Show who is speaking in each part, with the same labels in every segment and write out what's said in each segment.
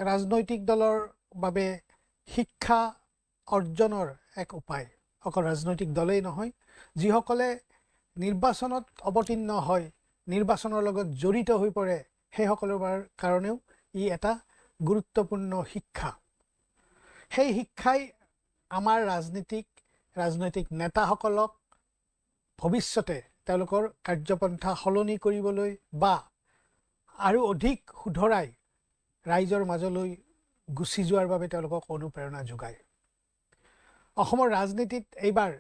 Speaker 1: ৰাজনৈতিক দলৰ বাবে শিক্ষা অৰ্জনৰ এক উপায় অকল ৰাজনৈতিক দলেই নহয় যিসকলে নিৰ্বাচনত অৱতীৰ্ণ হয় নিৰ্বাচনৰ লগত জড়িত হৈ পৰে সেইসকলৰ কাৰণেও ই এটা গুৰুত্বপূৰ্ণ শিক্ষা সেই শিক্ষাই আমাৰ ৰাজনৈতিক নেতাসকলক ভৱিষ্যতে তেওঁলোকৰ কাৰ্যপন্থা সলনি কৰিবলৈ বা আৰু অধিক শুধৰাই ৰাইজৰ মাজলৈ গুচি যোৱাৰ বাবে তেওঁলোকক অনুপ্ৰেৰণা যোগায় অসমৰ ৰাজনীতিত এইবাৰ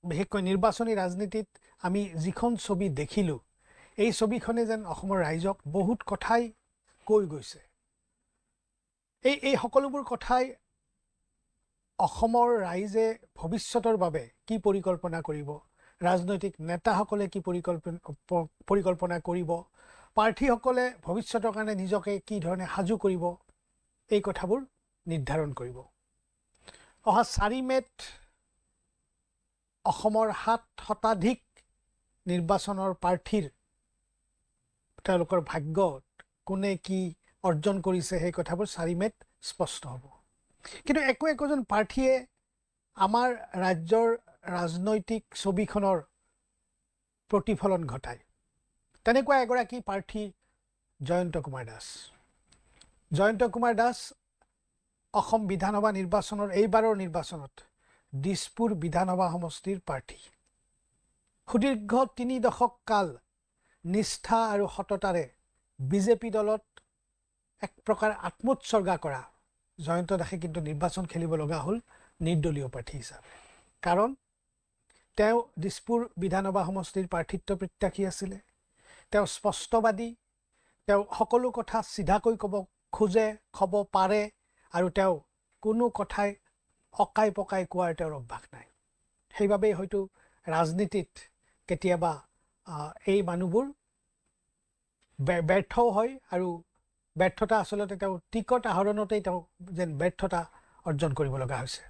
Speaker 1: বিশেষকৈ নিৰ্বাচনী ৰাজনীতিত আমি যিখন ছবি দেখিলোঁ এই ছবিখনে যেন অসমৰ ৰাইজক বহুত কথাই কৈ গৈছে এই সকলোবোৰ কথাই অসমৰ ৰাইজে ভৱিষ্যতৰ বাবে কি পৰিকল্পনা কৰিব ৰাজনৈতিক নেতাসকলে কি পৰিকল্পনা কৰিব প্ৰাৰ্থীসকলে ভৱিষ্যতৰ কাৰণে নিজকে কি ধৰণে সাজু কৰিব এই কথাবোৰ নিৰ্ধাৰণ কৰিব অহা 4 মেত অসমৰ 7 শতাধিক নিৰ্বাচনৰ প্ৰাৰ্থীৰ তেওঁলোকৰ ভাগ্যত কোনে কি অৰ্জন কৰিছে সেই কথাবোৰ 4 মেত স্পষ্ট হ'ব কিন্তু একোজন প্ৰাৰ্থীয়ে আমাৰ ৰাজ্যৰ ৰাজনৈতিক ছবিখনৰ প্ৰতিফলন ঘটায় তেনেকুৱা এগৰাকী প্ৰাৰ্থী জয়ন্ত কুমাৰ দাস অসম বিধানসভা নিৰ্বাচনৰ এইবাৰৰ নিৰ্বাচনত দিছপুৰ বিধানসভা সমষ্টিৰ প্ৰাৰ্থী সুদীৰ্ঘ 3 দশক কাল নিষ্ঠা আৰু সততাৰে বিজেপি দলত এক প্ৰকাৰ আত্মোৎসৰ্গা কৰা জয়ন্ত দাসে কিন্তু নিৰ্বাচন খেলিব লগা হ'ল নিৰ্দলীয় প্ৰাৰ্থী হিচাপে কাৰণ তেওঁ দিছপুৰ বিধানসভা সমষ্টিৰ প্ৰাৰ্থিত্ব প্ৰত্যাশী আছিলে তেওঁ স্পষ্টবাদী তেওঁ সকলো কথা সিধাকৈ ক'ব খোজে ক'ব পাৰে আৰু তেওঁ কোনো কথাই অকাই পকাই কোৱাৰ তেওঁৰ অভ্যাস নাই সেইবাবেই হয়তো ৰাজনীতিত কেতিয়াবা এই মানুহবোৰ ব্যৰ্থ হয় আৰু ব্যৰ্থতা আচলতে তেওঁ টিকট আহৰণতেই তেওঁ যেন ব্যৰ্থতা অৰ্জন কৰিব লগা হৈছে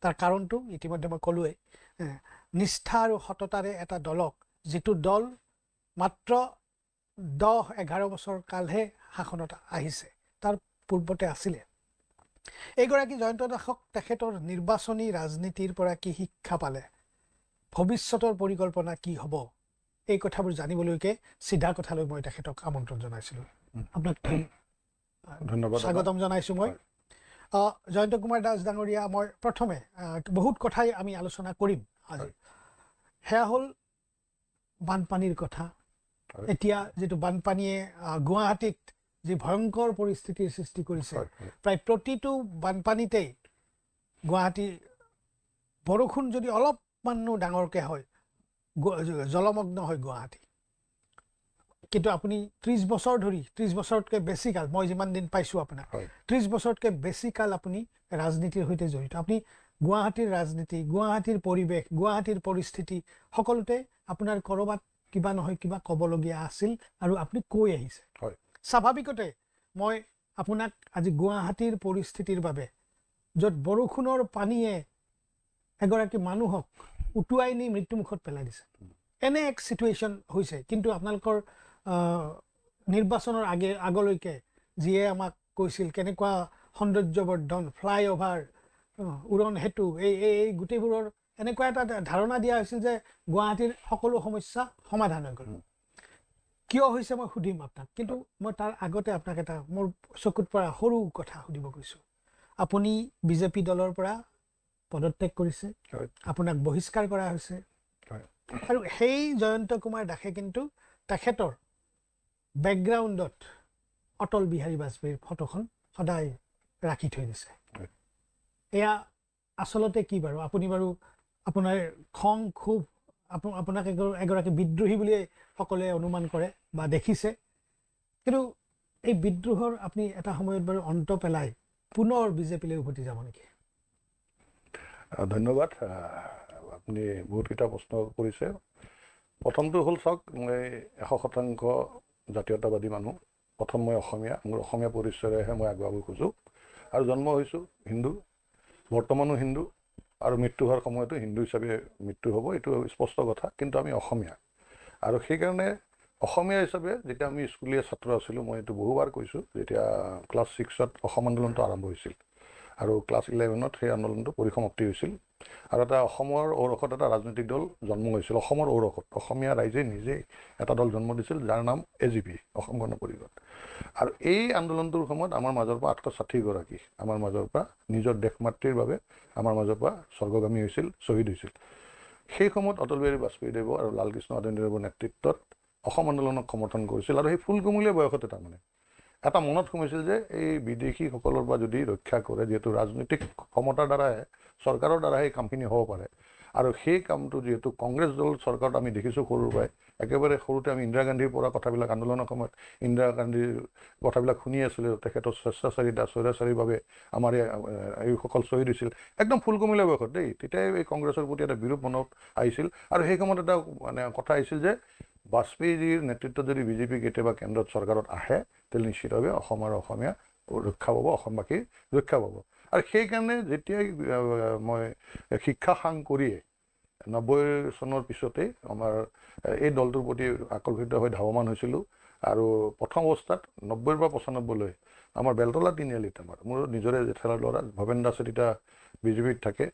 Speaker 1: তাৰ কাৰণটো ইতিমধ্যে মই ক'লোৱেই নিষ্ঠা আৰু সততাৰে এটা দলক যিটো দল মাত্ৰ 10-11 বছৰ কালহে শাসনত আহিছে তাৰ পূৰ্বতে আছিলে এইগৰাকী জয়ন্ত দাসক তেখেতৰ নিৰ্বাচনী ৰাজনীতিৰ পৰা কি শিক্ষা পালে ভৱিষ্যতৰ পৰিকল্পনা কি হ'ব এই কথাবোৰ জানিবলৈকে সিধা কথালৈ মই তেখেতক আমন্ত্ৰণ জনাইছিলোঁ আপোনাক ধন্যবাদ স্বাগতম জনাইছোঁ মই জয়ন্ত কুমাৰ দাস ডাঙৰীয়া মই প্ৰথমে বহুত কথাই আমি আলোচনা কৰিম আজি সেয়া হ'ল বানপানীৰ কথা এতিয়া যেটো বানপানীয়ে গুৱাহাটীত যি ভয়ংকৰ পৰিস্থিতিৰ সৃষ্টি কৰিছে প্ৰায় প্ৰতিটো বানপানীতেই গুৱাহাটী বৰষুণ যদি অলপমানো ডাঙৰকে হয় জলমগ্ন হয় গুৱাহাটী কিন্তু আপুনি 30 বছৰ ধৰি 30 বছৰতকৈ বেছি কাল মই যিমান দিন পাইছোঁ আপোনাক 30 বছৰতকৈ বেছি কাল আপুনি ৰাজনীতিৰ সৈতে জড়িত আপুনি গুৱাহাটীৰ ৰাজনীতি গুৱাহাটীৰ পৰিৱেশ গুৱাহাটীৰ পৰিস্থিতি সকলোতে আপোনাৰ কৰবাত কিবা নহয় কিবা ক'বলগীয়া আছিল আৰু আপুনি কৈ আহিছে স্বাভাৱিকতে মই আপোনাক আজি গুৱাহাটীৰ পৰিস্থিতিৰ বাবে য'ত বৰষুণৰ পানীয়ে এগৰাকী মানুহক উটুৱাই নি মৃত্যুমুখত পেলাই দিছে এনে এক সিচুৱেশ্যন হৈছে কিন্তু আপোনালোকৰ নিৰ্বাচনৰ আগলৈকে যিয়ে আমাক কৈছিল কেনেকুৱা সৌন্দৰ্যবৰ্ধন ফ্লাইঅভাৰ উৰণ হেতু এই গোটেইবোৰৰ এনেকুৱা এটা ধাৰণা দিয়া হৈছিল যে গুৱাহাটীৰ সকলো সমস্যা সমাধান হৈ গ'ল কিয় হৈছে মই সুধিম আপোনাক কিন্তু মই তাৰ আগতে আপোনাক এটা মোৰ চকুত পৰা সৰু কথা সুধিব কৈছোঁ আপুনি বিজেপি দলৰ পৰা পদত্যাগ কৰিছে আপোনাক বহিষ্কাৰ কৰা হৈছে আৰু সেই জয়ন্ত কুমাৰ দাসে কিন্তু তেখেতৰ বেকগ্ৰাউণ্ডত অটল বিহাৰী বাজপেয়ীৰ ফটোখন সদায় ৰাখি থৈ দিছে এয়া আচলতে কি বাৰু আপুনি বাৰু আপোনাৰ খং খুব আপোনাক এগৰাকী বিদ্ৰোহী বুলি সকলোৱে অনুমান কৰে বা দেখিছে কিন্তু এই বিদ্ৰোহৰ আপুনি এটা সময়ত বাৰু অন্ত পেলাই পুনৰ বিজেপিলৈ উভতি যাব নেকি
Speaker 2: ধন্যবাদ আপুনি বহুত কিটা প্ৰশ্ন কৰিছে প্ৰথমটো হ'ল চাওক মই 100% জাতীয়তাবাদী মানুহ প্ৰথম মই অসমীয়া মোৰ অসমীয়া পৰিচয়েহে মই আগুৱাব খোজো আৰু জন্ম হৈছোঁ হিন্দু বৰ্তমানো হিন্দু আৰু মৃত্যু হোৱাৰ সময়তো হিন্দু হিচাপে মৃত্যু হ'ব এইটো স্পষ্ট কথা কিন্তু আমি অসমীয়া আৰু সেইকাৰণে অসমীয়া হিচাপে যেতিয়া আমি স্কুলীয়া ছাত্ৰ আছিলোঁ, মই এইটো বহুবাৰ কৈছোঁ, যেতিয়া ক্লাছ 6ত অসম আন্দোলনটো আৰম্ভ হৈছিল আৰু ক্লাছ 11ত সেই আন্দোলনটো পৰিসমাপ্তি হৈছিল আৰু এটা অসমৰ ঔৰসত এটা ৰাজনৈতিক দল জন্ম হৈছিল। অসমৰ ঔৰসত অসমীয়া ৰাইজে নিজেই এটা দল জন্ম দিছিল, যাৰ নাম AGP, অসম গণ পৰিষদ। আৰু এই আন্দোলনটোৰ সময়ত আমাৰ মাজৰ পৰা 860গৰাকী আমাৰ মাজৰ পৰা নিজৰ দেশ মাতৃৰ বাবে আমাৰ মাজৰ পৰা স্বৰ্গগামী হৈছিল, শ্বহীদ হৈছিল। সেই সময়ত অটল বিহাৰী বাজপেয়ীদেৱ আৰু লালকৃষ্ণ আদৰণীদেৱৰ নেতৃত্বত অসম আন্দোলনক সমৰ্থন কৰিছিল। আৰু সেই ফুলকুমলীয়া বয়সতে তাৰমানে এটা মনত সোমাইছিল যে এই বিদেশীসকলৰ পৰা যদি ৰক্ষা কৰে, যিহেতু ৰাজনৈতিক ক্ষমতাৰ দ্বাৰাহে, চৰকাৰৰ দ্বাৰাহে এই কামখিনি হ'ব পাৰে। আৰু সেই কামটো যিহেতু কংগ্ৰেছ দল চৰকাৰত আমি দেখিছোঁ সৰুৰ পৰাই, একেবাৰে সৰুতে আমি ইন্দিৰা গান্ধীৰ পৰা কথাবিলাক আন্দোলনৰ সময়ত ইন্দিৰা গান্ধীৰ কথাবিলাক শুনি আছিলোঁ, তেখেতৰ স্বেচ্ছাচাৰিতা স্বৈৰাচাৰীৰ বাবে আমাৰ এইসকল শ্বহীদ হৈছিল একদম ফুলকুমলীয়া বয়সত দেই। তেতিয়াই এই কংগ্ৰেছৰ প্ৰতি এটা বিৰূপ মনত আহিছিল। আৰু সেই সময়ত এটা মানে কথা আহিছিল যে বাজপেয়ীজীৰ নেতৃত্বত যদি বিজেপি কেতিয়াবা কেন্দ্ৰত চৰকাৰত আহে, তেতিয়াহ'লে নিশ্চিতভাৱে অসম আৰু অসমীয়া ৰক্ষা পাব, অসমবাসী ৰক্ষা পাব। আৰু সেইকাৰণে যেতিয়াই মই শিক্ষা সাং কৰিয়ে 90 চনৰ পিছতেই আমাৰ এই দলটোৰ প্ৰতি আকৰ্ষিত হৈ ধাৱমান হৈছিলোঁ। আৰু প্ৰথম অৱস্থাত 90ৰ পৰা 95লৈ আমাৰ বেলতলা তিনিআলিত মোৰ নিজৰে জেঠাৰ ল'ৰা ভৱেন দাসে তেতিয়া বিজেপিত থাকে।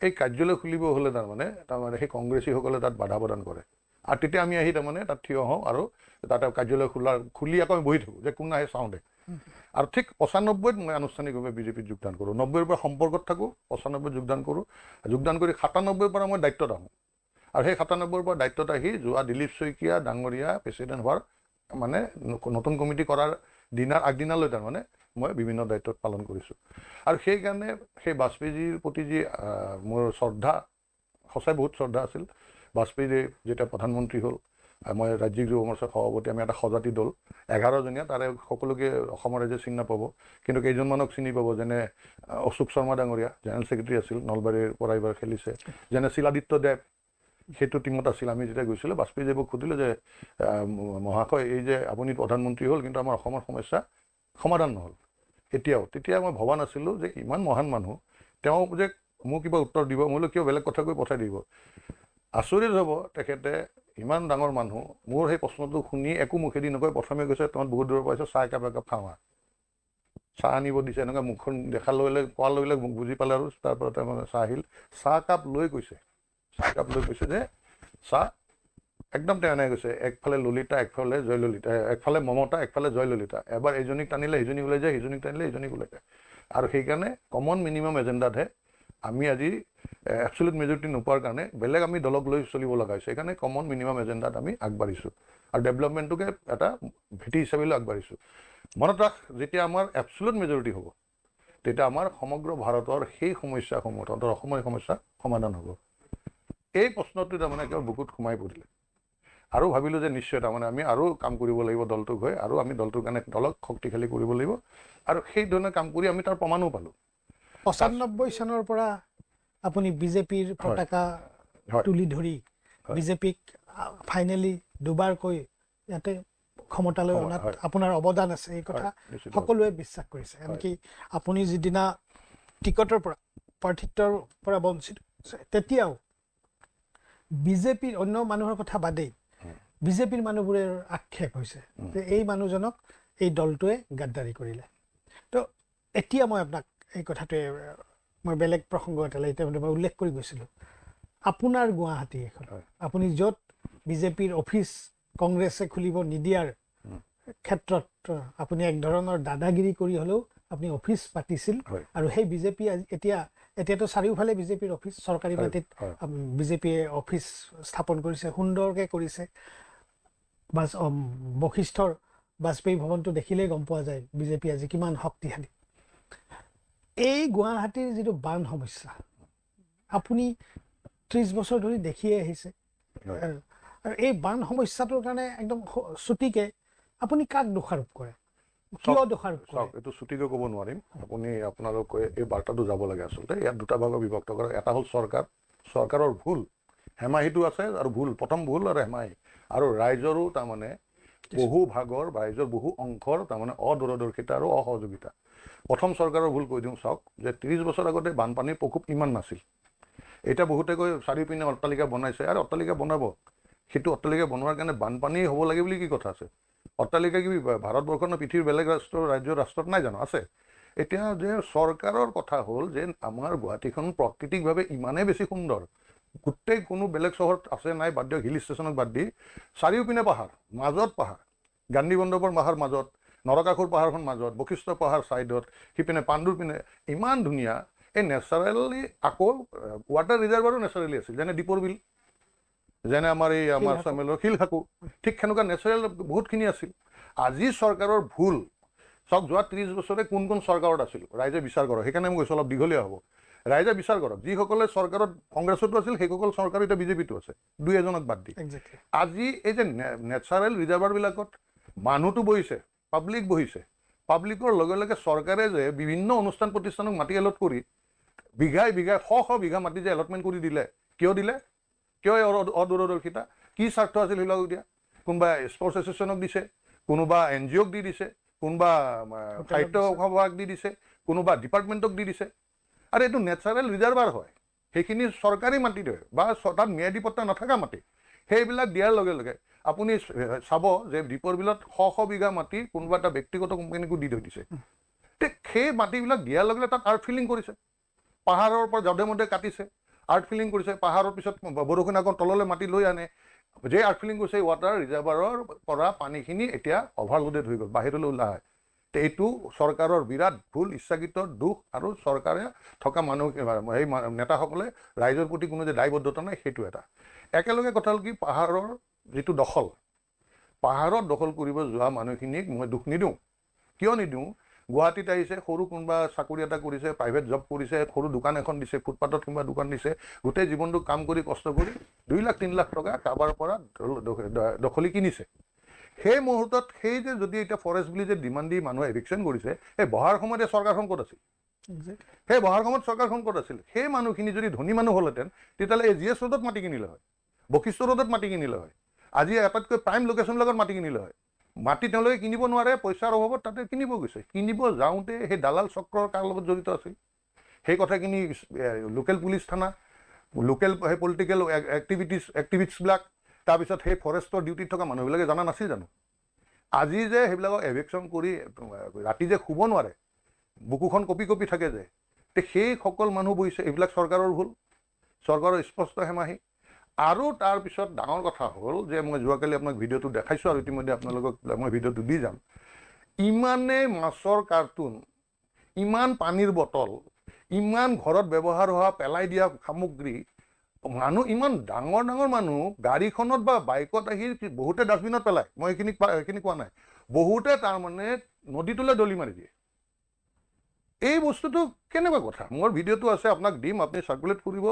Speaker 2: এই কাৰ্যালয় খুলিব হ'লে তাৰমানে সেই কংগ্ৰেছীসকলে তাত বাধা প্ৰদান কৰে। আৰু তেতিয়া আমি আহি তাৰমানে তাত থিয় হওঁ আৰু তাতে কাৰ্যালয় খুলি আকৌ আমি বহি থাকোঁ যে কোন আহে চাওঁ দে। আৰু ঠিক 95ত মই আনুষ্ঠানিকভাৱে বিজেপিত যোগদান কৰোঁ। 90ৰ পৰা সম্পৰ্কত থাকোঁ, 95ত যোগদান কৰোঁ। যোগদান কৰি 97ৰ পৰা মই দায়িত্বত আহোঁ। আৰু সেই 97ৰ পৰা দায়িত্বত আহি যোৱা দিলীপ শইকীয়া ডাঙৰীয়া প্ৰেচিডেণ্ট হোৱাৰ মানে নতুন কমিটি কৰাৰ আগদিনালৈ তাৰমানে মই বিভিন্ন দায়িত্বত পালন কৰিছোঁ। আৰু সেইকাৰণে সেই বাজপেয়ীজীৰ প্ৰতি যি মোৰ শ্ৰদ্ধা, সঁচাই বহুত শ্ৰদ্ধা আছিল। বাজপেয়ীজী যেতিয়া প্ৰধানমন্ত্ৰী হ'ল, মই ৰাজ্যিক যুৱ মৰ্চাৰ সভাপতি, আমি এটা সজাতি দল 11জনীয়া, তাৰে সকলোকে অসমৰ ৰাইজে চিনি নাপাব, কিন্তু কেইজনমানক চিনি পাব। যেনে অশোক শৰ্মা ডাঙৰীয়া জেনেৰেল ছেক্ৰেটাৰী আছিল, নলবাৰীৰ পৰা এইবাৰ খেলিছে। যেনে শিলাদিত্য দেৱ সেইটো টিমত আছিল। আমি যেতিয়া গৈছিলোঁ, বাজপেয়ীদেৱক সুধিলোঁ যে মহাশয়, এই যে আপুনি প্ৰধানমন্ত্ৰী হ'ল, কিন্তু আমাৰ অসমৰ সমস্যা সমাধান নহ'ল এতিয়াও। তেতিয়া মই ভবা নাছিলোঁ যে ইমান মহান মানুহ, তেওঁ যে মোক কিবা উত্তৰ দিব, মই বোলো কিয় বেলেগ কথা কৈ পঠাই দিব। আচৰিত হ'ব, তেখেতে ইমান ডাঙৰ মানুহ মোৰ সেই প্ৰশ্নটো শুনি একো মুখেদি নকয়, প্ৰথমে কৈছে তোমাৰ বহুত দূৰৰ পৰা আহিছে, চাহ একাপ খাওঁ। চাহ আনিব দিছে, এনেকুৱা মুখখন দেখা কোৱাৰ লগে লগে মুখ বুজি পালে আৰু তাৰপৰা তাৰমানে চাহ আহিল। চাহকাপ লৈ কৈছে যে চাহ একদম তেনেকৈ কৈছে, একফালে ললিতা, একফালে জয়ললিতা, একফালে মমতা, একফালে জয়ললিতা। এবাৰ এইজনীক টানিলে সিজনীক ওলাই যায়, সিজনীক টানিলে সিজনীক ওলাই যায়। আৰু সেইকাৰণে কমন মিনিমাম এজেণ্ডাতহে আমি আজি এবচলিউট মেজৰিটি নোপোৱাৰ কাৰণে বেলেগ আমি দলক লৈ চলিব লগা হৈছে। সেইকাৰণে কমন মিনিমাম এজেণ্ডাত আমি আগবাঢ়িছোঁ আৰু ডেভেলপমেণ্টটোকে এটা ভেটি হিচাপে লৈ আগবাঢ়িছোঁ। মনত ৰাখ, যেতিয়া আমাৰ এবচলিউট মেজৰিটি হ'ব, তেতিয়া আমাৰ সমগ্ৰ ভাৰতৰ সেই সমস্যাসমূহ, তহঁতৰ অসমৰ সমস্যা সমাধান হ'ব। এই প্ৰশ্নটো তাৰমানে একেবাৰে বুকুত সোমাই পৰিলে। আৰু ভাবিলোঁ যে নিশ্চয় তাৰমানে আমি আৰু কাম কৰিব লাগিব দলটোক হৈ, আৰু আমি দলটোৰ কাৰণে দলক শক্তিশালী কৰিব লাগিব। আৰু সেই ধৰণে কাম কৰি আমি তাৰ প্ৰমাণো পালোঁ।
Speaker 1: 95 চনৰ পৰা আপুনি বিজেপিৰ পতাকা তুলি ধৰি বিজেপিক ফাইনেলি দুবাৰকৈ ইয়াতে ক্ষমতালৈ অনাত আপোনাৰ অৱদান আছে, এই কথা সকলোৱে বিশ্বাস কৰিছে। আনকি আপুনি যিদিনা টিকটৰ পৰা প্ৰাৰ্থিত্বৰ পৰা বঞ্চিত তেতিয়াও বিজেপিৰ অন্য মানুহৰ কথা বাদেই বিজেপিৰ মানুহবোৰে আক্ষেপ হৈছে যে এই মানুহজনক এই দলটোৱে গাদ্দাৰী কৰিলে। তো এতিয়া মই আপোনাক এই কথাটোৱে মই বেলেগ প্ৰসংগ এটালৈ ইতিমধ্যে মই উল্লেখ কৰি গৈছিলোঁ। আপোনাৰ গুৱাহাটী এখন, আপুনি য'ত বিজেপিৰ অফিচ কংগ্ৰেছে খুলিব নিদিয়াৰ ক্ষেত্ৰত আপুনি এক ধৰণৰ দাদাগিৰি কৰি হ'লেও আপুনি অফিচ পাতিছিল। আৰু সেই বিজেপি এতিয়াতো চাৰিওফালে বিজেপিৰ অফিচ, চৰকাৰী মাটিত বিজেপিয়ে অফিচ স্থাপন কৰিছে, সুন্দৰকৈ কৰিছে। বশিষ্ঠৰ বাজপেয়ী ভৱনটো দেখিলেই গম পোৱা যায় বিজেপি আজি কিমান শক্তিশালী। এই গুৱাহাটীৰ যিটো বান সমস্যা আপুনি 30 বছৰ ধৰি দেখিয়ে আহিছে, আৰু এই বান সমস্যাটোৰ কাৰণে একদম চুটিকে আপুনি কাক দোষাৰোপ কৰে, কিয় দোষাৰোপ কৰে?
Speaker 2: এইটো চুটিকৈ ক'ব নোৱাৰিম। আপোনালোকে এই বাৰ্তাটো যাব লাগে। আচলতে ইয়াত দুটা ভাগত বিভক্ত কৰে। এটা হ'ল চৰকাৰৰ ভুল, হেমাহিটো আছে, আৰু প্ৰথম ভুল আৰু হেমাহি, আৰু ৰাইজৰো তাৰমানে বহু ভাগৰ, ৰাইজৰ বহু অংশৰ তাৰমানে অদূৰদৰ্শিতা আৰু অসহযোগিতা। প্ৰথম চৰকাৰৰ ভুল কৈ দিওঁ চাওক, যে 30 বছৰ আগতে বানপানীৰ প্ৰকোপ ইমান নাছিল। এতিয়া বহুতে কৈ চাৰিওপিনে অট্টালিকা বনাইছে, আৰু অট্টালিকা বনাব, সেইটো অট্টালিকা বনোৱাৰ কাৰণে বানপানী হ'ব লাগে বুলি কি কথা আছে? অট্টালিকা কি ভাৰতবৰ্ষৰ পৃথিৱীৰ বেলেগ ৰাষ্ট্ৰত নাই জানো? আছে। এতিয়া যে চৰকাৰৰ কথা হ'ল যে আমাৰ গুৱাহাটীখন প্ৰাকৃতিকভাৱে ইমানেই বেছি সুন্দৰ, গোটেই কোনো বেলেগ চহৰত আছে নাই বাদ দিয়ক, হিল ষ্টেচনক বাদ দি চাৰিওপিনে পাহাৰ, মাজত পাহাৰ, গান্ধী মণ্ডপৰ পাহাৰ মাজত, নৰকাসুৰ পাহাৰখন মাজত, বশিষ্ঠ পাহাৰ ছাইডত, সিপিনে পাণ্ডুৰ পিনে, ইমান ধুনীয়া। এই নেচাৰেলি আকৌ ৱাটাৰ ৰিজাৰ্ভাৰো নেচাৰেলি আছিল, যেনে দীপৰ বিল, যেনে আমাৰ এই আমাৰ চামেলৰ শিলখাকু, ঠিক সেনেকুৱা নেচাৰেল বহুতখিনি আছিল। আজি চৰকাৰৰ ভুল চাওক, যোৱা 30 বছৰে কোন কোন চৰকাৰত আছিল ৰাইজে বিচাৰ কৰক। সেইকাৰণে মই কৈছোঁ অলপ দীঘলীয়া হ'ব। ৰাইজে বিচাৰ কৰক, যিসকলে চৰকাৰত কংগ্ৰেছতো আছিল সেইসকল চৰকাৰ এতিয়া বিজেপিতো আছে, দুই এজনক বাদ দি। আজি এই যে নেচাৰেল ৰিজাৰ্ভাৰবিলাকত মানুহটো বহিছে, পাব্লিক বহিছে, পাব্লিকৰ লগে লগে চৰকাৰে যে বিভিন্ন অনুষ্ঠান প্ৰতিষ্ঠানক মাটি এলট কৰি বিঘাই বিঘাই শ শ বিঘা মাটি যে এলটমেণ্ট কৰি দিলে, কিয় দিলে? কিয় অদূৰদৰ্শিতা? কি স্বাৰ্থ আছিল সেইবিলাক দিয়া? কোনোবা স্পৰ্টছ এছ'চিয়েশ্যনক দিছে, কোনোবা NGOক দি দিছে, কোনোবা সাহিত্য সভাক দি দিছে, কোনোবা ডিপাৰ্টমেণ্টক দি দিছে। আৰু এইটো নেচাৰেল ৰিজাৰ্ভাৰ হয়, সেইখিনি চৰকাৰী মাটি হয় বা তাত ম্যাদী পট্টা নথকা মাটি। সেইবিলাক দিয়াৰ লগে লগে আপুনি চাব যে দীপৰ বিলত শ শ বিঘা মাটি কোনোবা এটা ব্যক্তিগত কোম্পানীকো দি থৈ দিছে। সেই মাটিবিলাক দিয়াৰ লগে লগে তাত আৰ্ট ফিলিং কৰিছে, পাহাৰৰ পৰা যধে মধে কাটিছে, আৰ্ট ফিলিং কৰিছে, পাহাৰৰ পিছত বৰষুণ আকৌ তললৈ মাটি লৈ আনে, যে আৰ্ট ফিলিং কৰিছে ৱাটাৰ ৰিজাৰ্ভাৰৰ পৰা পানীখিনি এতিয়া অভাৰলোডেড হৈ গ'ল, বাহিৰলৈ ওলাই। এইটো চৰকাৰৰ বিৰাট ভুল, ইচ্ছাকৃত দোষ, আৰু চৰকাৰে থকা মানুহ সেই নেতাসকলে ৰাইজৰ প্ৰতি কোনো যে দায়বদ্ধতা নাই, সেইটো এটা। একেলগে কথা হ'ল কি, পাহাৰৰ যিটো দখল, পাহাৰত দখল কৰিব যোৱা মানুহখিনিক মই দুখ নিদিওঁ। কিয় নিদিওঁ? গুৱাহাটীত আহিছে, সৰু কোনোবা চাকৰি এটা কৰিছে, প্ৰাইভেট জব কৰিছে, সৰু দোকান এখন দিছে, ফুটপাথত কোনোবা দোকান দিছে, গোটেই জীৱনটো কাম কৰি কষ্ট কৰি 2 লাখ 3 লাখ টকা কাৰোবাৰ পৰা দখলি কিনিছে। সেই মুহূৰ্তত সেই যে যদি এতিয়া ফৰেষ্ট বুলি যে ডিমাণ্ড দি মানুহে এভিকশ্যন কৰিছে, সেই বহাৰ সময়ত এই চৰকাৰখন ক'ত আছিল? সেই বহাৰ সময়ত চৰকাৰখন ক'ত আছিল? সেই মানুহখিনি যদি ধনী মানুহ হ'লহেঁতেন তেতিয়াহ'লে এই GS ৰোডত মাটি কিনিলে হয়, বশিষ্ঠ ৰোডত মাটি কিনিলে হয়, আজি আটাইতকৈ প্ৰাইম লোকেশ্যনবিলাকত মাটি কিনিলে হয়। মাটি তেওঁলোকে কিনিব নোৱাৰে, পইচাৰ অভাৱত তাতে কিনিব গৈছে। কিনিব যাওঁতে সেই দালাল চক্ৰৰ কাৰ লগত জড়িত আছিল সেই কথাখিনি লোকেল পুলিচ থানা, লোকেল সেই পলিটিকেল এক্টিভিষ্টবিলাক, তাৰপিছত সেই ফৰেষ্টৰ ডিউটিত থকা মানুহবিলাকে জনা নাছিল জানো? আজি যে সেইবিলাকক এভিকশ্যন কৰি ৰাতি যে শুব নোৱাৰে, বুকুখন কঁপি কঁপি থাকে যে, সেইসকল মানুহ বহিছে। এইবিলাক চৰকাৰৰ ভুল, চৰকাৰৰ স্পষ্ট হেমাহি। আৰু তাৰপিছত ডাঙৰ কথা হ'ল যে মই যোৱাকালি আপোনাক ভিডিঅ'টো দেখাইছোঁ, আৰু ইতিমধ্যে আপোনালোকক মই ভিডিঅ'টো দি যাম। ইমানেই মাছৰ কাৰ্টুন, ইমান পানীৰ বটল, ইমান ঘৰত ব্যৱহাৰ হোৱা পেলাই দিয়া সামগ্ৰী, মানুহ ইমান ডাঙৰ ডাঙৰ মানুহ গাড়ীখনত বা বাইকত আহি বহুতে ডাষ্টবিনত পেলায়, মই সেইখিনি কোৱা নাই, বহুতে তাৰমানে নদীটোলৈ দলি মাৰি দিয়ে। এই বস্তুটো কেনেকুৱা কথা? মোৰ ভিডিঅ'টো আছে, আপোনাক দিম, আপুনি চাৰ্কুলেট কৰিব।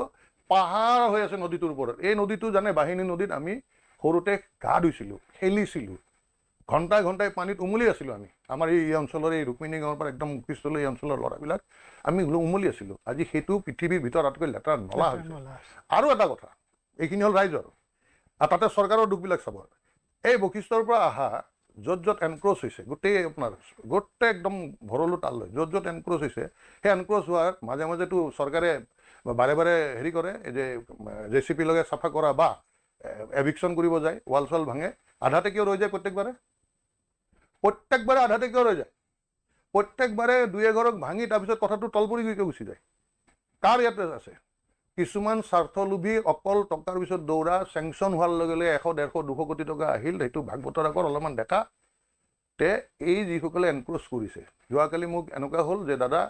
Speaker 2: পাহাৰ হৈ আছে নদীটোৰ ওপৰত। এই নদীটো জানে বাহিনী নদীত আমি সৰুতে গা ধুইছিলোঁ, খেলিছিলোঁ, ঘণ্টাই ঘণ্টাই পানীত উমলি আছিলোঁ আমি। আমাৰ এই অঞ্চলৰ এই ৰুক্মিণী গাঁৱৰ পৰা একদম পিছলৈ এই অঞ্চলৰ ল'ৰাবিলাক আমি উমলি আছিলোঁ। আজি সেইটো পৃথিৱীৰ ভিতৰত আটাইতকৈ লেতেৰা নলা হৈছে। আৰু এটা কথা, এইখিনি হ'ল ৰাইজৰ, আৰু তাতে চৰকাৰৰ দুখবিলাক চাব। এই বশিষ্ঠৰ পৰা অহা য'ত য'ত এনক্ৰ'চ হৈছে, গোটেই আপোনাৰ গোটেই একদম ভৰলো তাললৈ য'ত য'ত এনক্ৰ'চ হৈছে, সেই এনক্ৰ'চ হোৱাৰ মাজে মাজেতো চৰকাৰে বাৰে বাৰে হেৰি কৰে, এই যে JCP লগে চাফা কৰা বা এভিকশ্যন কৰিব যায়, ৱাল চোৱাল ভাঙে, আধাতে কিয় ৰৈ যায়? প্ৰত্যেকবাৰে আধাতে কিয় ৰৈ যায়? প্ৰত্যেকবাৰে 2-1 ঘৰক ভাঙি তাৰপিছত কথাটো তল পৰি গৈ গুচি যায়। কাৰ ইয়াতে আছে? কিছুমান স্বাৰ্থলোভী, অকল টকাৰ পিছত দৌৰা, চেংচন হোৱাৰ লগে লগে 100, 150, 200 কোটি টকা আহিল, সেইটো ভাগ বতৰা কৰ, অলপমান দেখা। এই যিসকলে এনক্ৰ'চ কৰিছে, যোৱাকালি মোক এনেকুৱা হ'ল যে দাদা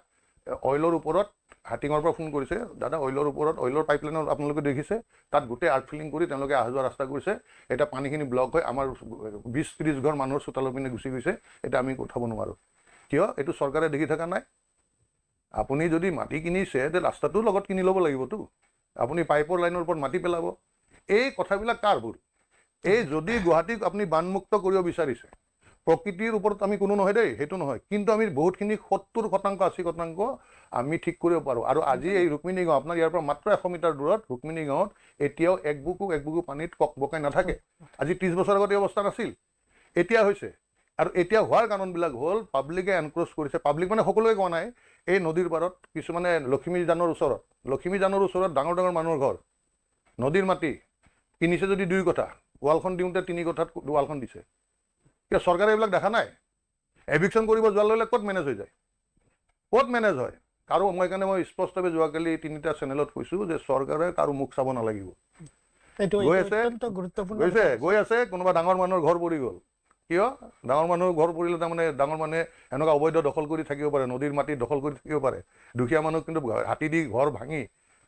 Speaker 2: অইলৰ ওপৰত হাটিঙৰ পৰা ফোন কৰিছে, দাদা অইলৰ ওপৰত, অইলৰ পাইপলাইনৰ আপোনালোকে দেখিছে, তাত গোটেই আৰ্ট ফিলিং কৰি তেওঁলোকে অহা যোৱা ৰাস্তা কৰিছে। এতিয়া পানীখিনি ব্লক হৈ আমাৰ 20-30 ঘৰ মানুহৰ চোতালৰ পিনে গুচি গৈছে। এতিয়া আমি উঠাব নোৱাৰোঁ। কিয়? এইটো চৰকাৰে দেখি থকা নাই। আপুনি যদি মাটি কিনিছে তে ৰাস্তাটোৰ লগত কিনি ল'ব লাগিবতো। আপুনি পাইপৰ লাইনৰ ওপৰত মাটি পেলাব। এই কথাবিলাক কাৰ ভুল? এই যদি গুৱাহাটীক আপুনি বানমুক্ত কৰিব বিচাৰিছে, প্ৰকৃতিৰ ওপৰত আমি কোনো নহয় দেই, সেইটো নহয়, কিন্তু আমি বহুতখিনি 70%, 80% আমি ঠিক কৰিব পাৰোঁ। আৰু আজি এই ৰুক্মিণী গাঁও, আপোনাৰ ইয়াৰ পৰা মাত্ৰ 100 মিটাৰ দূৰত ৰুক্মিণী গাঁৱত এতিয়াও এক বুকু পানীত বকাই নাথাকে। আজি 30 বছৰ আগত এই অৱস্থা নাছিল, এতিয়া হৈছে। আৰু এতিয়া হোৱাৰ কাৰণবিলাক হ'ল পাব্লিকে এনক্ৰ'চ কৰিছে। পাব্লিক মানে সকলোৱে কোৱা নাই, এই নদীৰ পাৰত কিছুমানে লখিমীজানৰ ওচৰত ডাঙৰ ডাঙৰ মানুহৰ ঘৰ, নদীৰ মাটি কিনিছে যদি দুই কথা, ৱালখন দিওঁতে 3 কোঠাত ৱালখন দিছে কিয় চৰকাৰে এইবিলাক দেখা নাই এভিকশ্যন কৰিব যোৱাৰ লগে ক'ত মেনেজ হৈ যায় ক'ত মেনেজ হয় কাৰো মই কাৰণে মই স্পষ্টভাৱে যোৱাকালি 3টা চেনেলত কৈছোঁ যে চৰকাৰে কাৰো মুখ চাব নালাগিব গৈ আছে কোনোবা ডাঙৰ মানুহৰ ঘৰ পৰি গ'ল কিয় ডাঙৰ মানুহৰ ঘৰ পৰিলে তাৰমানে ডাঙৰ মানুহে এনেকুৱা অবৈধ দখল কৰি থাকিব পাৰে নদীৰ মাটি দখল কৰি থাকিব পাৰে দুখীয়া মানুহ কিন্তু হাতী দি ঘৰ ভাঙি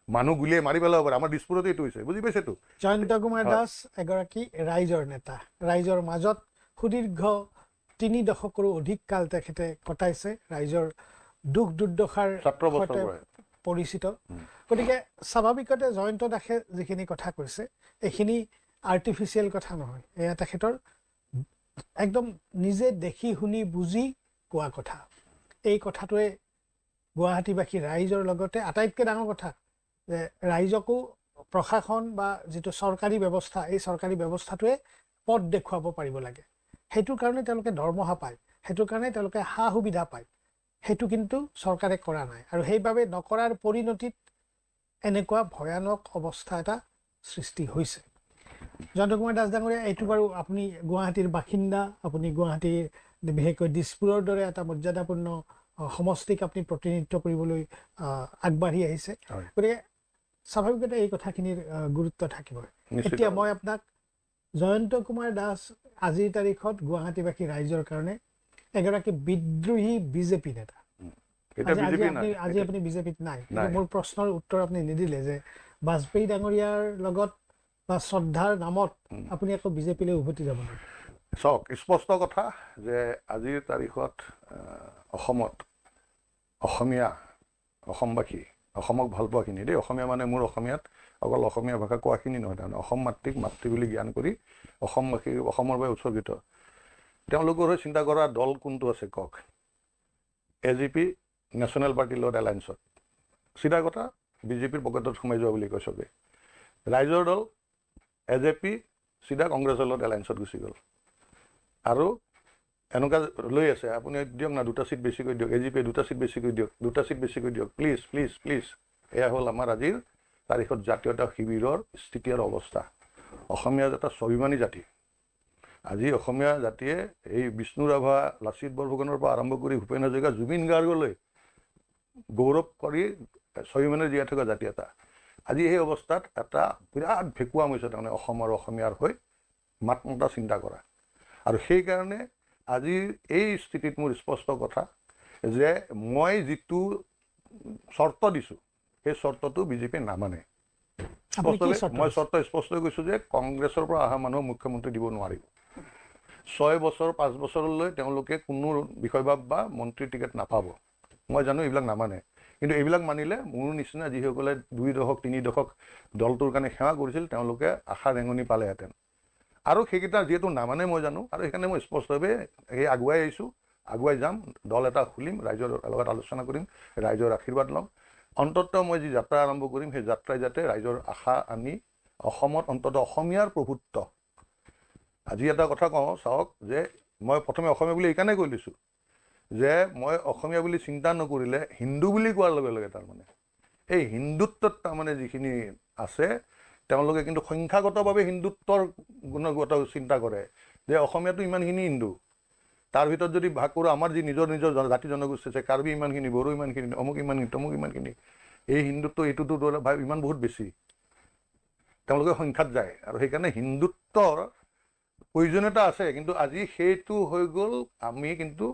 Speaker 2: মানুহ গুলিয়াই মাৰি পেলাব পাৰে আমাৰ দিছপুৰতে এইটো হৈছে বুজি পাইছেতো
Speaker 1: জয়ন্ত কুমাৰ দাস এগৰাকী ৰাইজৰ নেতা ৰাইজৰ মাজত সুদীৰ্ঘ 3 দশকৰো অধিক কাল তেখেতে কটাইছে ৰাইজৰ দুখ দুৰ্দশাৰ সৈতে পৰিচিত গতিকে স্বাভাৱিকতে জয়ন্ত দাসে যিখিনি কথা কৈছে এইখিনি আৰ্টিফিচিয়েল কথা নহয় এয়া তেখেতৰ একদম নিজে দেখি শুনি বুজি কোৱা কথা এই কথাটোৱে গুৱাহাটীবাসী ৰাইজৰ লগতে আটাইতকৈ ডাঙৰ কথা যে ৰাইজকো প্ৰশাসন বা যিটো চৰকাৰী ব্যৱস্থা এই চৰকাৰী ব্যৱস্থাটোৱে পথ দেখুৱাব পাৰিব লাগে সেইটোৰ কাৰণে তেওঁলোকে দৰমহা পায় সেইটোৰ কাৰণে তেওঁলোকে সা সুবিধা পায় সেইটো কিন্তু চৰকাৰে কৰা নাই আৰু সেইবাবে নকৰাৰ পৰিণতিত এনেকুৱা ভয়ানক অৱস্থা এটা সৃষ্টি হৈছে জয়ন্ত কুমাৰ দাস ডাঙৰীয়া এইটো বাৰু আপুনি গুৱাহাটীৰ বাসিন্দা আপুনি গুৱাহাটীৰ বিশেষকৈ দিছপুৰৰ দৰে এটা মৰ্যাদাপূৰ্ণ সমষ্টিক আপুনি প্ৰতিনিধিত্ব কৰিবলৈ আগবাঢ়ি আহিছে গতিকে স্বাভাৱিকতে এই কথাখিনিৰ গুৰুত্ব থাকিব এতিয়া মই আপোনাক জয়ন্ত কুমাৰ দাস আজিৰ তাৰিখত গুৱাহাটীবাসী ৰাইজৰ কাৰণে এগৰাকী বিদ্ৰোহী বিজেপি নেতা আজি আপুনি বিজেপিত নাই মোৰ প্ৰশ্নৰ উত্তৰ আপুনি নিদিলে যে বাজপেয়ী ডাঙৰীয়াৰ লগত বা শ্ৰদ্ধাৰ নামত আপুনি আকৌ বিজেপিলৈ উভতি যাব নেকি
Speaker 2: চাওক স্পষ্ট কথা যে আজিৰ তাৰিখত অসমত অসমীয়া অসমবাসী অসমক ভাল পোৱাখিনি দেই অসমীয়া মানে মোৰ অসমীয়াত অকল অসমীয়া ভাষা কোৱাখিনি নহয় তাৰমানে অসম মাতৃক মাতৃ বুলি জ্ঞান কৰি অসমবাসী অসমৰ বাবে উৎসৰ্গিত তেওঁলোকৰ হৈ চিন্তা কৰা দল কোনটো আছে কওক AGP নেশ্যনেল পাৰ্টিৰ লগত এলায়েন্সত চিধা কথা বিজেপিৰ পকেটত সোমাই যোৱা বুলি কয় চবে ৰাইজৰ দল AJP চিধা কংগ্ৰেছৰ লগত এলায়েন্সত গুচি গ'ল আৰু এনেকুৱা লৈ আছে আপুনি দিয়ক না 2টা চিট বেছিকৈ দিয়ক AGP 2টা চিট বেছিকৈ দিয়ক 2টা চিট বেছিকৈ দিয়ক প্লিজ প্লিজ প্লিজ এয়া হ'ল আমাৰ আজিৰ তাৰিখত জাতীয়তা শিবিৰৰ স্থিতি আৰু অৱস্থা অসমীয়া এটা স্বাভিমানী জাতি আজি অসমীয়া জাতিয়ে এই বিষ্ণু ৰাভা লাচিত বৰফুকনৰ পৰা আৰম্ভ কৰি ভূপেন হাজৰিকা জুবিন গাৰ্গলৈ গৌৰৱ কৰি স্বাভিমানী জীয়াই থকা জাতি এটা আজি এই অৱস্থাত এটা বিৰাট ভেকুৱাম হৈছে তাৰমানে অসম আৰু অসমীয়াৰ হৈ মাত মতা চিন্তা কৰা আৰু সেইকাৰণে আজিৰ এই স্থিতিত মোৰ স্পষ্ট কথা যে মই যিটো চৰ্ত দিছোঁ সেই চৰ্তটো বিজেপিয়ে নামানে মই চৰ্ত স্পষ্ট কৈছোঁ যে কংগ্ৰেছৰ পৰা অহা মানুহ মুখ্যমন্ত্ৰী দিব নোৱাৰিব 6 বছৰ 5 বছৰলৈ তেওঁলোকে কোনো বিষয়বাব বা মন্ত্ৰীৰ টিকেট নাপাব মই জানো এইবিলাক নামানে কিন্তু এইবিলাক মানিলে মোৰ নিচিনা যিসকলে 2 দশক 3 দশক দলটোৰ কাৰণে সেৱা কৰিছিল তেওঁলোকে আশা ৰেঙনি পালেহেঁতেন আৰু সেইকেইটা যিহেতু নামানে মই জানো আৰু সেইকাৰণে মই স্পষ্টভাৱে এই আগুৱাই আহিছোঁ আগুৱাই যাম দল এটা খুলিম ৰাইজৰ লগত আলোচনা কৰিম ৰাইজৰ আশীৰ্বাদ ল'ম অন্ততঃ মই যি যাত্ৰা আৰম্ভ কৰিম সেই যাত্ৰাই যাতে ৰাইজৰ আশা আনি অসমত অন্ততঃ অসমীয়াৰ প্ৰভুত্ব আজি এটা কথা কওঁ চাওক যে মই প্ৰথমে অসমীয়া বুলি এইকাৰণে কৈ লৈছোঁ যে মই অসমীয়া বুলি চিন্তা নকৰিলে হিন্দু বুলি কোৱাৰ লগে লগে তাৰমানে এই হিন্দুত্বত তাৰমানে যিখিনি আছে তেওঁলোকে কিন্তু সংখ্যাগতভাৱে হিন্দুত্বৰ গুণগত চিন্তা কৰে যে অসমীয়াটো ইমানখিনি হিন্দু তাৰ ভিতৰত যদি ভাগ কৰোঁ আমাৰ যি নিজৰ নিজৰ জাতি জনগোষ্ঠী আছে কাৰ্বি ইমানখিনি বড়ো ইমানখিনি অমুক ইমানখিনি তমুক ইমানখিনি এই হিন্দুত্ব এইটোতো ভাই ইমান বহুত বেছি তেওঁলোকে সংখ্যাত যায় আৰু সেইকাৰণে হিন্দুত্বৰ প্ৰয়োজনীয়তা আছে কিন্তু আজি সেইটো হৈ গ'ল আমি কিন্তু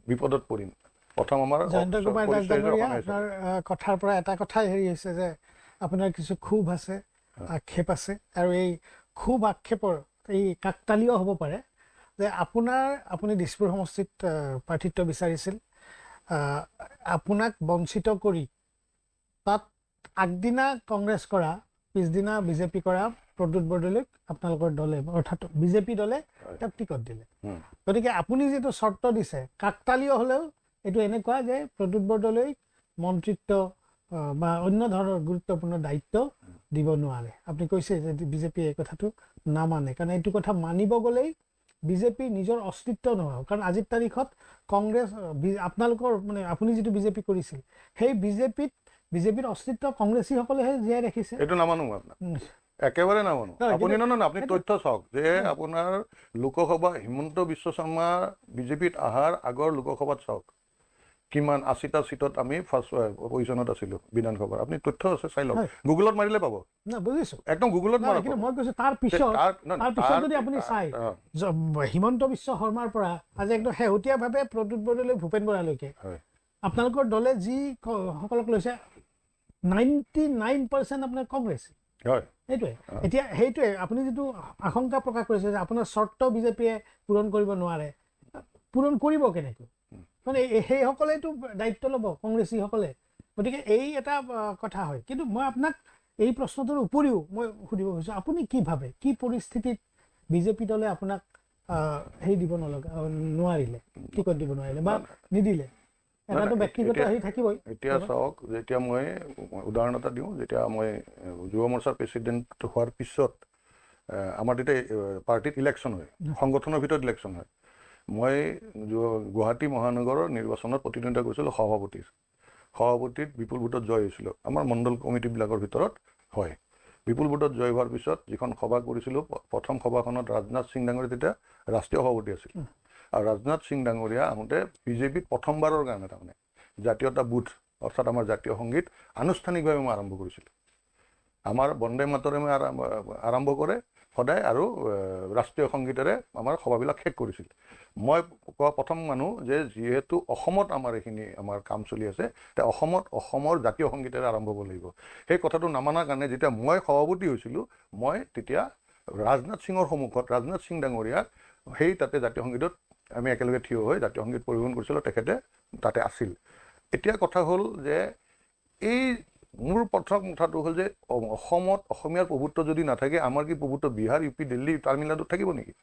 Speaker 2: বিপদত পৰিম প্ৰথম আমাৰ
Speaker 1: জয়ন্ত কুমাৰ দাস ডাঙৰীয়া আপোনাৰ কথাৰ পৰা এটা কথাই হেৰি হৈছে যে আপোনাৰ কিছু ক্ষোভ আছে আক্ষেপ আছে আৰু এই ক্ষোভ আক্ষেপৰ এই কাকতালীয় হ'ব পাৰে যে আপুনি দিছপুৰ সমষ্টিত প্ৰাৰ্থিত্ব বিচাৰিছিল আপোনাক বঞ্চিত কৰি তাত আগদিনা কংগ্ৰেছ কৰা পিছদিনা বিজেপি কৰা প্ৰদ্যুৎ বৰদলৈক আপোনালোকৰ দলে অৰ্থাৎ বিজেপি দলে তেওঁক টিকট দিলে গতিকে আপুনি যিটো চৰ্ত দিছে কাকতালীয় হ'লেও এইটো এনেকুৱা যে প্ৰদ্যুৎ বৰদলৈক মন্ত্ৰিত্ব বা অন্য ধৰণৰ গুৰুত্বপূৰ্ণ দায়িত্ব দিব নোৱাৰে আপুনি কৈছে যে বিজেপিয়ে এই কথাটো নামানে কাৰণ এইটো কথা মানিব গ'লেই বিজেপি নিজৰ অস্তিত্ব নহয় কাৰণ আজিৰ তাৰিখত কংগ্ৰেছ আপোনালোকৰ মানে আপুনি যিটো বিজেপি কৰিছিল সেই বিজেপিৰ অস্তিত্ব কংগ্ৰেছীসকলেহে জীয়াই ৰাখিছে
Speaker 2: এইটো নামানো মই আপোনাক একেবাৰে নামানো
Speaker 1: নহয়,
Speaker 2: আপুনি
Speaker 1: কিন্তু-
Speaker 2: নহয় আপুনি তথ্য চাওক যে আপোনাৰ লোকসভা হিমন্ত বিশ্ব শৰ্মা বিজেপিত অহাৰ আগৰ লোকসভাত চাওক কিমান 80টা চিটত আমি ফাৰ্ষ্ট পজিশ্যনত আছিলোঁ বিধানসভাৰ আপুনি তথ্য আছে চাই লওক
Speaker 1: হয়।
Speaker 2: গুগলত মাৰিলে পাব
Speaker 1: না বুজিছো
Speaker 2: একদম গুগলত
Speaker 1: নহয়,
Speaker 2: মাৰক
Speaker 1: কিন্তু মই কৈছো তাৰ পিছত যদি আপুনি চাই হিমন্ত বিশ্ব শৰ্মাৰ পৰা আজি একদম শেহতীয়াভাৱে প্ৰদ্যুৎ বৰদলৈ ভূপেন বৰালৈকে
Speaker 2: হয়
Speaker 1: আপোনালোকৰ দলে যি সকলক লৈছে 99% আপোনাৰ কংগ্ৰেছ
Speaker 2: হয়
Speaker 1: সেইটোৱে এতিয়া সেইটোৱে আপুনি যিটো আশংকা প্ৰকাশ কৰিছে যে আপোনাৰ চৰ্ত বিজেপিয়ে পূৰণ কৰিব নোৱাৰে পূৰণ কৰিব কেনেকৈ মানে সেইসকলেতো দায়িত্ব ল'ব কংগ্ৰেছীসকলে গতিকে এই এটা কথা হয় কিন্তু মই আপোনাক এই প্ৰশ্নটোৰ উপৰিও মই সুধিব বিচাৰিছোঁ আপুনি কি ভাবে কি পৰিস্থিতিত বিজেপি দলে আপোনাক হেৰি দিব নোৱাৰিলে টিকট দিব নোৱাৰিলে বা নিদিলে এটাতো ব্যক্তিগত হেৰি থাকিবই
Speaker 2: এতিয়া চাওক যেতিয়া মই উদাহৰণ এটা দিওঁ যেতিয়া মই যুৱ মৰ্চাৰ প্ৰেচিডেণ্ট হোৱাৰ পিছত আমাৰ তেতিয়া পাৰ্টিত ইলেকশ্যন হয় সংগঠনৰ ভিতৰত ইলেকশ্যন হয় মই গুৱাহাটী মহানগৰৰ নিৰ্বাচনত প্ৰতিদ্বন্দ্বিতা কৰিছিলোঁ সভাপতিত বিপুল ভোটত জয় হৈছিলোঁ আমাৰ মণ্ডল কমিটিবিলাকৰ ভিতৰত হয় বিপুল ভোটত জয় হোৱাৰ পিছত যিখন সভা কৰিছিলোঁ প্ৰথম সভাখনত ৰাজনাথ সিং ডাঙৰীয়া তেতিয়া ৰাষ্ট্ৰীয় সভাপতি আছিল আৰু ৰাজনাথ সিং ডাঙৰীয়া আহোঁতে বিজেপিত প্ৰথমবাৰৰ কাৰণে তাৰমানে জাতীয়তা বুথ অৰ্থাৎ আমাৰ জাতীয় সংগীত আনুষ্ঠানিকভাৱে মই আৰম্ভ কৰিছিলোঁ আমাৰ বন্দে মাতৰে মই আৰম্ভ কৰে সদায় আৰু ৰাষ্ট্ৰীয় সংগীতেৰে আমাৰ সভাবিলাক শেষ কৰিছিল মই কোৱা প্ৰথম মানুহ যে যিহেতু অসমত আমাৰ এইখিনি আমাৰ কাম চলি আছে তেতিয়া অসমৰ জাতীয় সংগীতেৰে আৰম্ভ হ'ব লাগিব সেই কথাটো নামানাৰ কাৰণে যেতিয়া মই সভাপতি হৈছিলোঁ মই তেতিয়া ৰাজনাথ সিঙৰ সন্মুখত ৰাজনাথ সিং ডাঙৰীয়াক সেই তাতে জাতীয় সংগীতত আমি একেলগে থিয় হৈ জাতীয় সংগীত পৰিৱেশন কৰিছিলোঁ তেখেতে তাতে আছিল এতিয়া কথা হ'ল যে এই মোৰ প্ৰথম কথাটো হ'ল যে অসমত অসমীয়াৰ প্ৰভুত্ব যদি নাথাকে আমাৰ কি প্ৰভুত্ব বিহাৰ ইউ পি দিল্লী তামিলনাডুত থাকিব নেকি